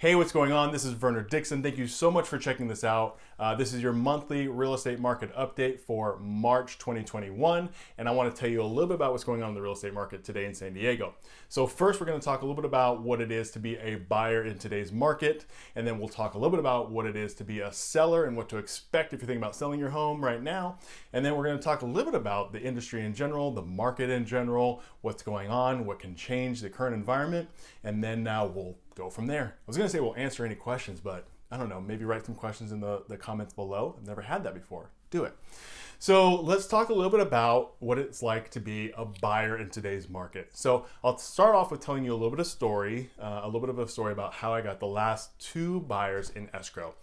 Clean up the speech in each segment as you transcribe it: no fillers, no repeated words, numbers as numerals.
Hey, what's going on? This is Werner Dixon. Thank you so much for checking this out. This is your monthly real estate market update for March 2021, and I want to tell you a little bit about what's going on in the real estate market today in San Diego. So first, we're going to talk a little bit about what it is to be a buyer in today's market, and then we'll talk a little bit about what it is to be a seller and what to expect if you're thinking about selling your home right now. And then we're going to talk a little bit about the industry in general, the market in general, what's going on, what can change the current environment, and then we'll go from there. I was going to say we'll answer any questions, but I don't know, maybe write some questions in the comments below. I've never had that before. Do it. So let's talk a little bit about what it's like to be a buyer in today's market. So I'll start off with telling you a little bit of a story about how I got the last 2 buyers in escrow.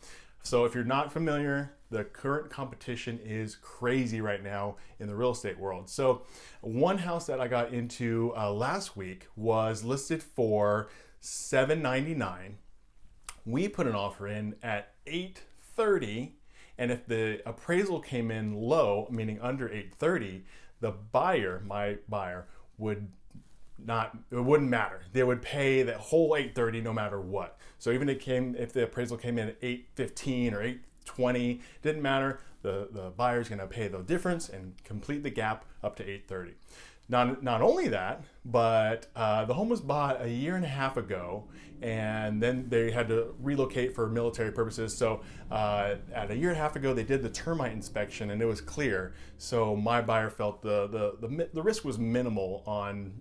So if you're not familiar, the current competition is crazy right now in the real estate world. So one house that I got into last week was listed for $799. We put an offer in at $830, and if the appraisal came in low, meaning under $830, the buyer, my buyer, it wouldn't matter. They would pay the whole $830 no matter what. So even if the appraisal came in at $815 or $820, didn't matter. The buyer's going to pay the difference and complete the gap up to $830. Not only that, but the home was bought a year and a half ago, and then they had to relocate for military purposes. So at a year and a half ago, they did the termite inspection, and it was clear. So my buyer felt the risk was minimal on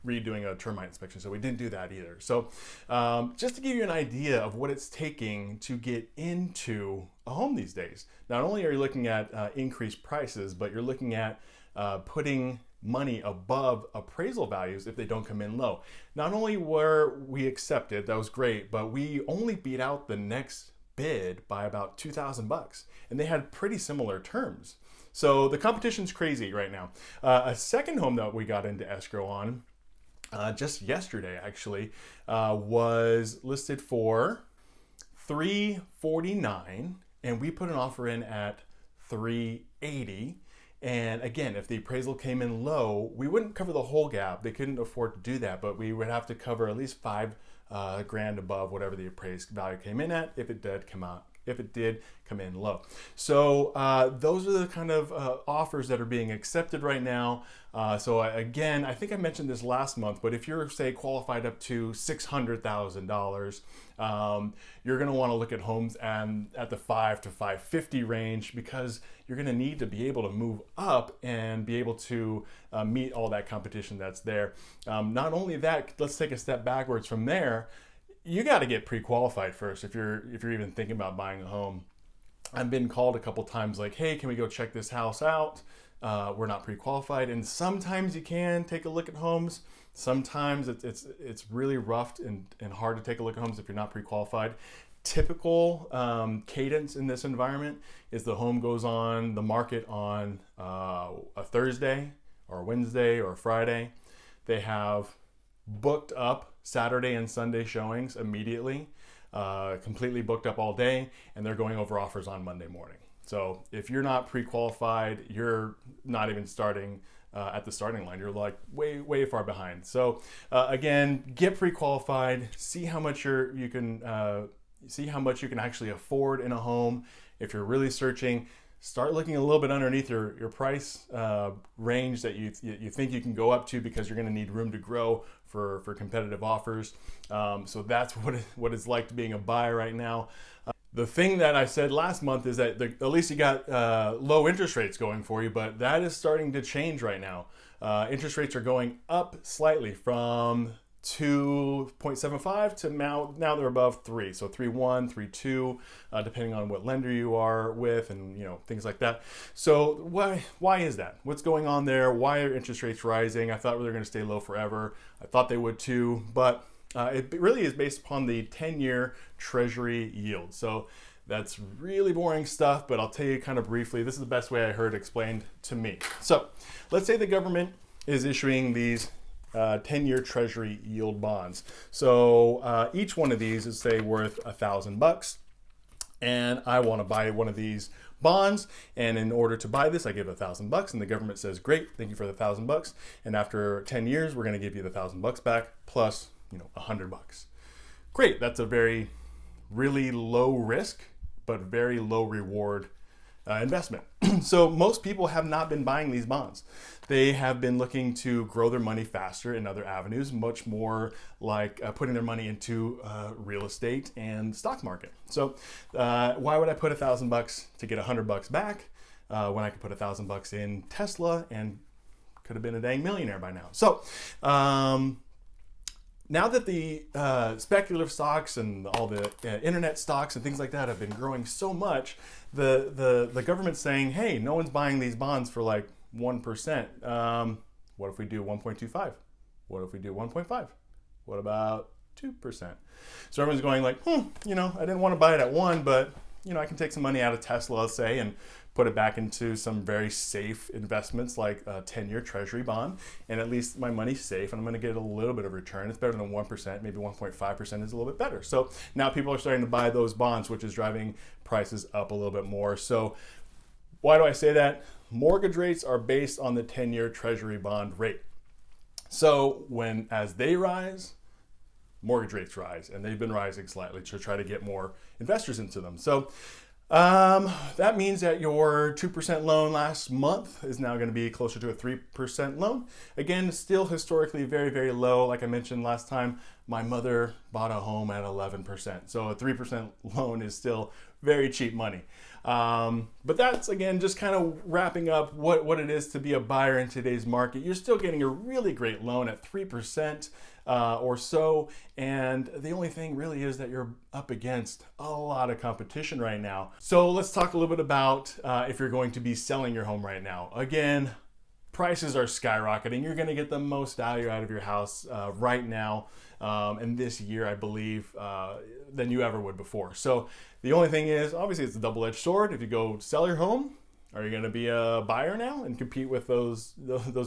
redoing a termite inspection. So we didn't do that either. So just to give you an idea of what it's taking to get into a home these days, not only are you looking at increased prices, but you're looking at putting money above appraisal values if they don't come in low. Not only were we accepted, that was great, but we only beat out the next bid by about $2,000, and they had pretty similar terms. So the competition's crazy right now. A second home that we got into escrow on just yesterday actually was listed for $349, and we put an offer in at $380. And again, if the appraisal came in low, we wouldn't cover the whole gap. They couldn't afford to do that, but we would have to cover at least $5,000 above whatever the appraised value came in at if it did come in low. So those are the kind of offers that are being accepted right now. So again, I think I mentioned this last month, but if you're, say, qualified up to $600,000, you're going to want to look at homes at the $5 to $550 range, because you're going to need to be able to move up and be able to meet all that competition that's there. Not only that, let's take a step backwards from there. You got to get pre-qualified first if you're even thinking about buying a home. I've been called a couple times like, hey, can we go check this house out? We're not pre-qualified, and sometimes you can take a look at homes. Sometimes it's really rough and hard to take a look at homes if you're not pre-qualified. Typical cadence in this environment is the home goes on the market on a Thursday or a Wednesday or a Friday. They have booked up Saturday and Sunday showings immediately, completely booked up all day, and they're going over offers on Monday morning. So if you're not pre-qualified, you're not even starting at the starting line. You're like way far behind. So again, get pre-qualified, see how much you can actually afford in a home. If you're really searching, start looking a little bit underneath your price range that you think you can go up to, because you're going to need room to grow for competitive offers. So that's what it's like to being a buyer right now. The thing that I said last month is that at least you got low interest rates going for you, but that is starting to change right now. Interest rates are going up slightly from 2.75 to now they're above 3, so 3.1, 3.2, depending on what lender you are with, and things like that. So why is that? What's going on there? Why are interest rates rising? I thought they were going to stay low forever. I thought they would too, but it really is based upon the 10-year Treasury yield. So that's really boring stuff, but I'll tell you kind of briefly. This is the best way I heard explained to me. So let's say the government is issuing these 10-year Treasury yield bonds. So each one of these is, say, worth $1,000, and I want to buy one of these bonds, and in order to buy this, I give $1,000, and the government says, great, thank you for the $1,000, and after 10 years, we're going to give you the $1,000 back plus $100. great. That's a really low risk, but very low reward investment. So most people have not been buying these bonds. They have been looking to grow their money faster in other avenues, much more like putting their money into real estate and stock market. So why would I put $1,000 to get $100 back when I could put $1,000 in Tesla and could have been a dang millionaire by now? So now that the speculative stocks and all the internet stocks and things like that have been growing so much, the government's saying, hey, no one's buying these bonds for like 1%. What if we do 1.25? What if we do 1.5? What about 2%? So everyone's going like, I didn't want to buy it at 1, but I can take some money out of Tesla, let's say, and put it back into some very safe investments like a 10-year treasury bond, and at least my money's safe and I'm going to get a little bit of return. It's better than 1%, maybe 1.5% is a little bit better. So now people are starting to buy those bonds, which is driving prices up a little bit more. So why do I say that? Mortgage rates are based on the 10-year treasury bond rate. So as they rise, mortgage rates rise, and they've been rising slightly to try to get more investors into them. So that means that your 2% loan last month is now going to be closer to a 3% loan. Again, still historically very, very low. Like I mentioned last time, my mother bought a home at 11%. So a 3% loan is still very cheap money. But that's, again, just kind of wrapping up what it is to be a buyer in today's market. You're still getting a really great loan at 3% or so. And the only thing really is that you're up against a lot of competition right now. So let's talk a little bit about if you're going to be selling your home right now. Again, prices are skyrocketing. You're going to get the most value out of your house right now and this year, I believe, than you ever would before. So the only thing is, obviously, it's a double-edged sword. If you go sell your home, are you going to be a buyer now and compete with those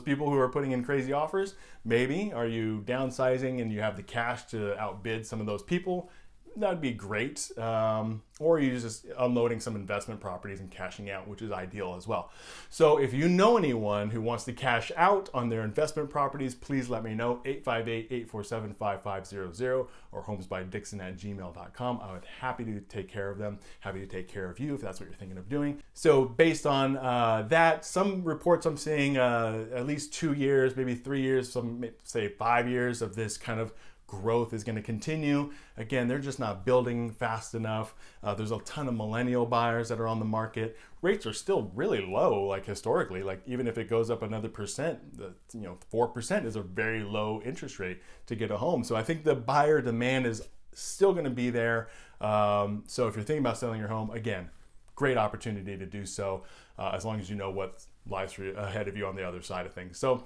people who are putting in crazy offers? Maybe. Are you downsizing and you have the cash to outbid some of those people? That'd be great. Or you're just unloading some investment properties and cashing out, which is ideal as well. So if you know anyone who wants to cash out on their investment properties, please let me know. 858-847-5500 or HomesByDixon@gmail.com. I would happy to take care of them. Happy to take care of you if that's what you're thinking of doing. So based on that, some reports I'm seeing at least 2 years, maybe 3 years, some say 5 years of this kind of growth is going to continue. Again, they're just not building fast enough. There's a ton of millennial buyers that are on the market. Rates are still really low, like historically. Like even if it goes up another percent, 4% is a very low interest rate to get a home. So I think the buyer demand is still going to be there. So if you're thinking about selling your home, again, great opportunity to do so as long as you know what lies ahead of you on the other side of things. So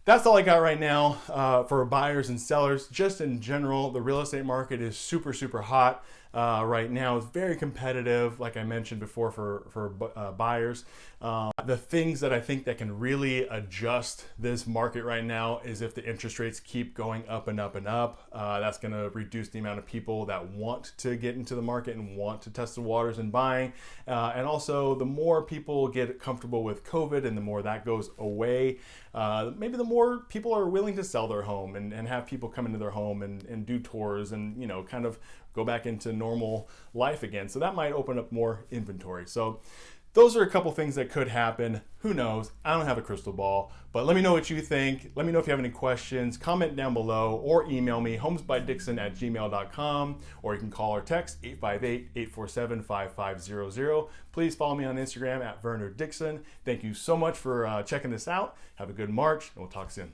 that's all I got right now for buyers and sellers. Just in general, the real estate market is super, super hot right now. It's very competitive, like I mentioned before, for buyers. The things that I think that can really adjust this market right now is if the interest rates keep going up and up and up. That's going to reduce the amount of people that want to get into the market and want to test the waters in buying. And also, the more people get comfortable with COVID and the more that goes away, maybe the more people are willing to sell their home and have people come into their home and do tours and, kind of go back into normal life again. So that might open up more inventory. So those are a couple things that could happen. Who knows? I don't have a crystal ball, but let me know what you think. Let me know if you have any questions. Comment down below or email me, HomesByDixon@gmail.com, or you can call or text 858-847-5500. Please follow me on Instagram @VernerDixon. Thank you so much for checking this out. Have a good March, and we'll talk soon.